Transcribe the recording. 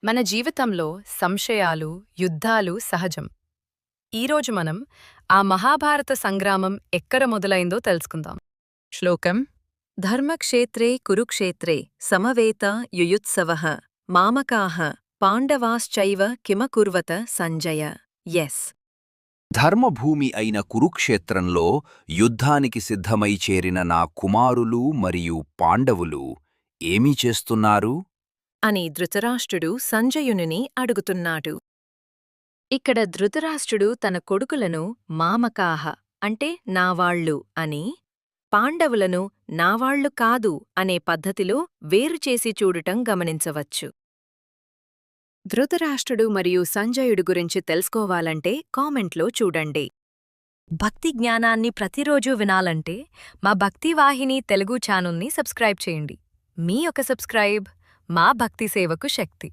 మన జీవితంలో సంశయాలు, యుద్ధాలు సహజం. ఈరోజు మనం ఆ మహాభారత సంగ్రామం ఎక్కడ మొదలైందో తెలుసుకుందాం. శ్లోకం ధర్మక్షేత్రే కురుక్షేత్రే సమవేత యుయుత్సవః మామకాః పాండవాశ్చైవ కిమకుర్వత సంజయ. ఎస్. ధర్మభూమి అయిన కురుక్షేత్రంలో యుద్ధానికి సిద్ధమై చేరిన నా కుమారులు మరియు పాండవులు ఏమీ చేస్తున్నారు? అని ధృతరాష్ట్రుడు సంజయునిని అడుగుతున్నాడు. ఇక్కడ ధృతరాష్ట్రుడు తన కొడుకులను మామకాహ అంటే నావాళ్ళు అని, పాండవులను నావాళ్లు కాదు అనే పద్ధతిలో వేరుచేసి చూడటం గమనించవచ్చు. ధృతరాష్ట్రుడు మరియు సంజయుడు గురించి తెలుసుకోవాలంటే కామెంట్లో చూడండి. భక్తి జ్ఞానాన్ని ప్రతిరోజూ వినాలంటే మా భక్తివాహిని తెలుగు ఛానల్ని సబ్స్క్రైబ్ చేయండి. మీ ఒక సబ్స్క్రైబ్ మా భక్తి సేవకు శక్తి.